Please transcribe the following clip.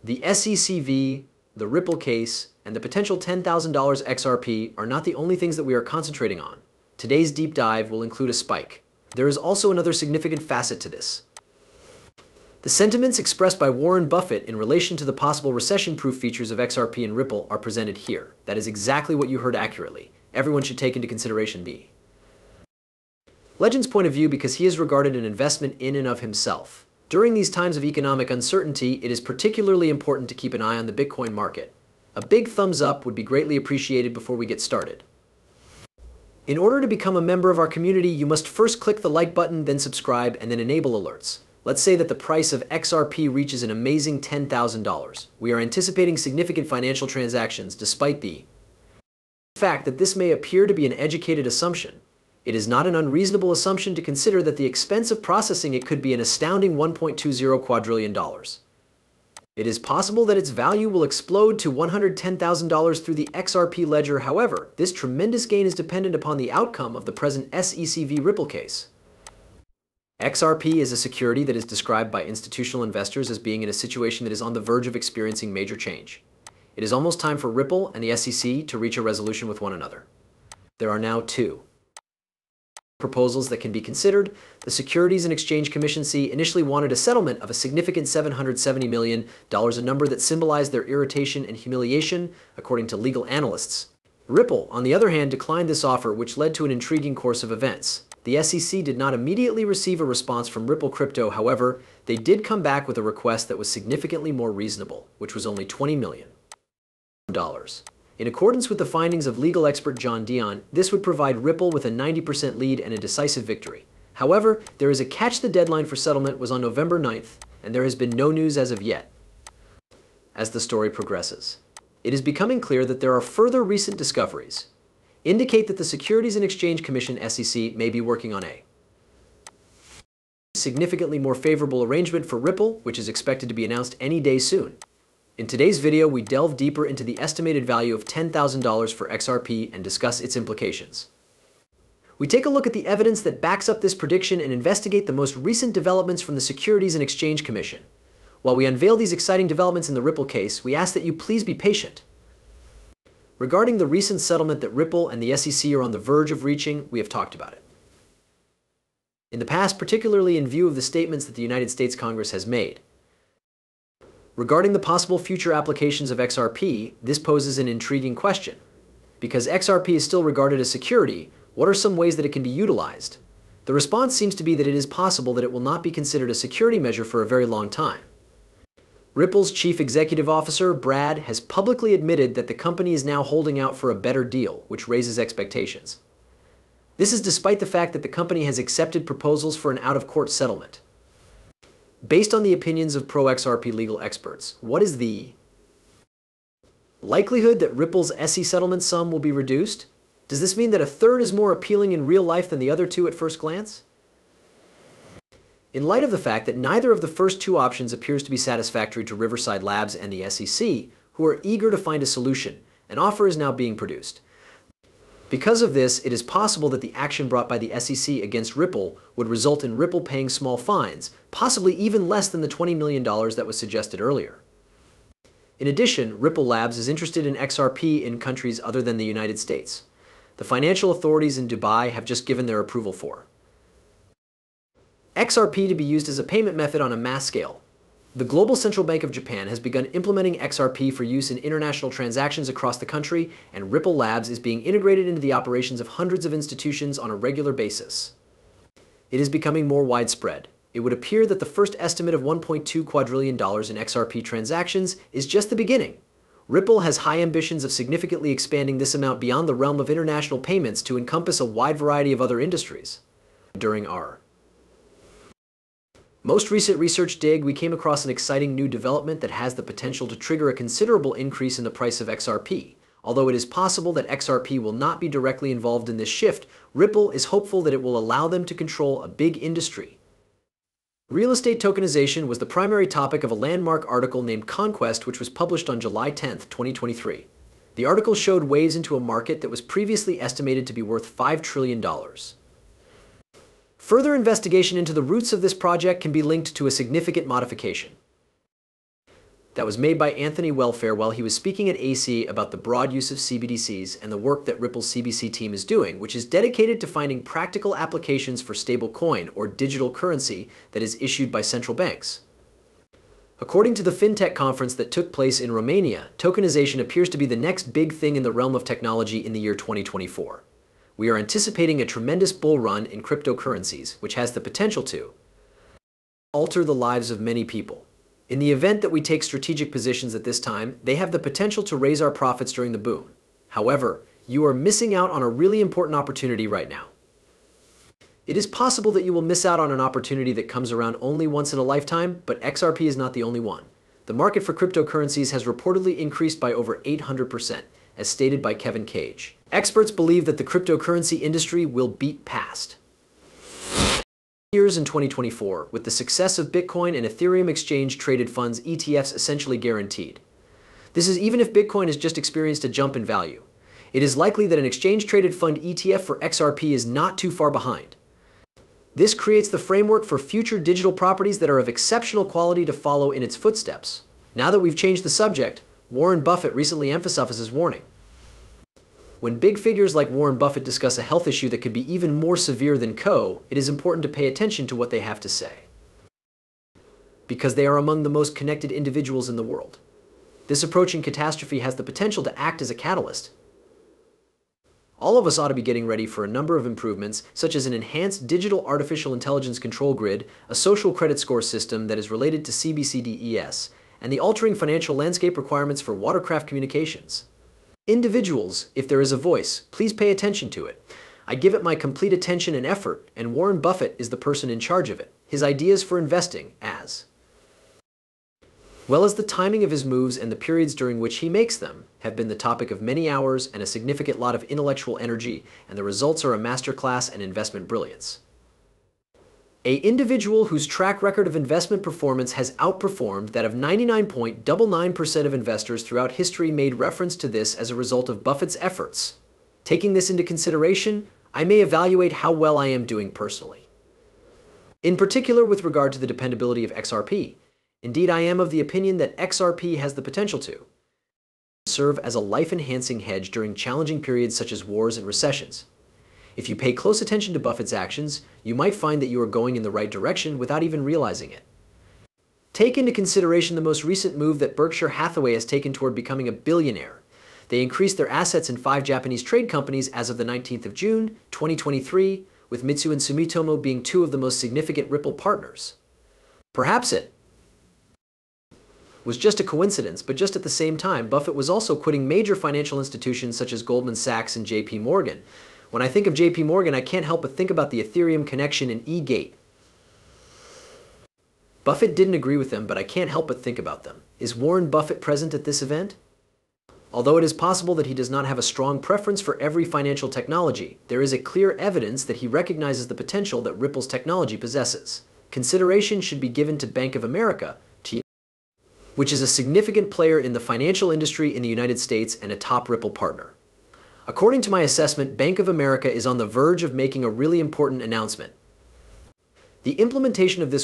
The SECV, the Ripple case, and the potential $10,000 XRP are not the only things that we are concentrating on. Today's deep dive will include a spike. There is also another significant facet to this. The sentiments expressed by Warren Buffett in relation to the possible recession-proof features of XRP and Ripple are presented here. That is exactly what you heard accurately. Everyone should take into consideration the legend's point of view because he is regarded an investment in and of himself. During these times of economic uncertainty, it is particularly important to keep an eye on the Bitcoin market. A big thumbs up would be greatly appreciated before we get started. In order to become a member of our community, you must first click the like button, then subscribe, and then enable alerts. Let's say that the price of XRP reaches an amazing $10,000. We are anticipating significant financial transactions despite the fact that this may appear to be an educated assumption. It is not an unreasonable assumption to consider that the expense of processing it could be an astounding $1.20 quadrillion. It is possible that its value will explode to $110,000 through the XRP ledger. However, this tremendous gain is dependent upon the outcome of the present SECV Ripple case. XRP is a security that is described by institutional investors as being in a situation that is on the verge of experiencing major change. It is almost time for Ripple and the SEC to reach a resolution with one another. There are now two proposals that can be considered. The Securities and Exchange Commission initially wanted a settlement of a significant $770 million, a number that symbolized their irritation and humiliation, according to legal analysts. Ripple, on the other hand, declined this offer, which led to an intriguing course of events. The SEC did not immediately receive a response from Ripple Crypto. However, they did come back with a request that was significantly more reasonable, which was only $20 million. In accordance with the findings of legal expert John Dion, this would provide Ripple with a 90% lead and a decisive victory. However, there is a catch. The deadline for settlement was on November 9th, and there has been no news as of yet. As the story progresses, it is becoming clear that there are further recent discoveries indicate that the Securities and Exchange Commission (SEC) may be working on a significantly more favorable arrangement for Ripple, which is expected to be announced any day soon. In today's video, we delve deeper into the estimated value of $10,000 for XRP and discuss its implications. We take a look at the evidence that backs up this prediction and investigate the most recent developments from the Securities and Exchange Commission. While we unveil these exciting developments in the Ripple case, we ask that you please be patient. Regarding the recent settlement that Ripple and the SEC are on the verge of reaching, we have talked about it in the past, particularly in view of the statements that the United States Congress has made. Regarding the possible future applications of XRP, this poses an intriguing question. Because XRP is still regarded as security, what are some ways that it can be utilized? The response seems to be that it is possible that it will not be considered a security measure for a very long time. Ripple's chief executive officer, Brad, has publicly admitted that the company is now holding out for a better deal, which raises expectations. This is despite the fact that the company has accepted proposals for an out-of-court settlement. Based on the opinions of pro-XRP legal experts, what is the likelihood that Ripple's SE settlement sum will be reduced? Does this mean that a third is more appealing in real life than the other two at first glance? In light of the fact that neither of the first two options appears to be satisfactory to Riverside Labs and the SEC, who are eager to find a solution, an offer is now being produced. Because of this, it is possible that the action brought by the SEC against Ripple would result in Ripple paying small fines, possibly even less than the $20 million that was suggested earlier. In addition, Ripple Labs is interested in XRP in countries other than the United States. The financial authorities in Dubai have just given their approval for XRP to be used as a payment method on a mass scale. The Global Central Bank of Japan has begun implementing XRP for use in international transactions across the country, and Ripple Labs is being integrated into the operations of hundreds of institutions on a regular basis. It is becoming more widespread. It would appear that the first estimate of $1.2 quadrillion in XRP transactions is just the beginning. Ripple has high ambitions of significantly expanding this amount beyond the realm of international payments to encompass a wide variety of other industries. During our most recent research dig, we came across an exciting new development that has the potential to trigger a considerable increase in the price of XRP. Although it is possible that XRP will not be directly involved in this shift, Ripple is hopeful that it will allow them to control a big industry. Real estate tokenization was the primary topic of a landmark article named Conquest, which was published on July 10, 2023. The article showed waves into a market that was previously estimated to be worth $5 trillion. Further investigation into the roots of this project can be linked to a significant modification that was made by Anthony Welfare while he was speaking at AC about the broad use of CBDCs and the work that Ripple's CBC team is doing, which is dedicated to finding practical applications for stablecoin or digital currency that is issued by central banks. According to the FinTech conference that took place in Romania, tokenization appears to be the next big thing in the realm of technology in the year 2024. We are anticipating a tremendous bull run in cryptocurrencies, which has the potential to alter the lives of many people. In the event that we take strategic positions at this time, they have the potential to raise our profits during the boom. However, you are missing out on a really important opportunity right now. It is possible that you will miss out on an opportunity that comes around only once in a lifetime, but XRP is not the only one. The market for cryptocurrencies has reportedly increased by over 800%, as stated by Kevin Cage. Experts believe that the cryptocurrency industry will beat past years in 2024, with the success of Bitcoin and Ethereum exchange-traded funds ETFs essentially guaranteed. This is even if Bitcoin has just experienced a jump in value. It is likely that an exchange-traded fund ETF for XRP is not too far behind. This creates the framework for future digital properties that are of exceptional quality to follow in its footsteps. Now that we've changed the subject, Warren Buffett recently emphasized his warning. When big figures like Warren Buffett discuss a health issue that could be even more severe than it is important to pay attention to what they have to say, because they are among the most connected individuals in the world. This approaching catastrophe has the potential to act as a catalyst. All of us ought to be getting ready for a number of improvements, such as an enhanced digital artificial intelligence control grid, a social credit score system that is related to CBCDES, and the altering financial landscape requirements for watercraft communications. Individuals, if there is a voice, please pay attention to it. I give it my complete attention and effort, and Warren Buffett is the person in charge of it. His ideas for investing, as well as the timing of his moves and the periods during which he makes them, have been the topic of many hours and a significant lot of intellectual energy, and the results are a masterclass in investment brilliance. An individual whose track record of investment performance has outperformed that of 99.99% of investors throughout history made reference to this as a result of Buffett's efforts. Taking this into consideration, I may evaluate how well I am doing personally. In particular with regard to the dependability of XRP. Indeed, I am of the opinion that XRP has the potential to serve as a life-enhancing hedge during challenging periods such as wars and recessions. If you pay close attention to Buffett's actions, you might find that you are going in the right direction without even realizing it. Take into consideration the most recent move that Berkshire Hathaway has taken toward becoming a billionaire. They increased their assets in 5 Japanese trade companies as of the 19th of June, 2023, with Mitsui and Sumitomo being 2 of the most significant Ripple partners. Perhaps it was just a coincidence, but just at the same time, Buffett was also quitting major financial institutions such as Goldman Sachs and JP Morgan. When I think of JP Morgan, I can't help but think about the Ethereum connection and eGate. Buffett didn't agree with them, but I can't help but think about them. Is Warren Buffett present at this event? Although it is possible that he does not have a strong preference for every financial technology, there is a clear evidence that he recognizes the potential that Ripple's technology possesses. Consideration should be given to Bank of America, which is a significant player in the financial industry in the United States and a top Ripple partner. According to my assessment, Bank of America is on the verge of making a really important announcement. The implementation of this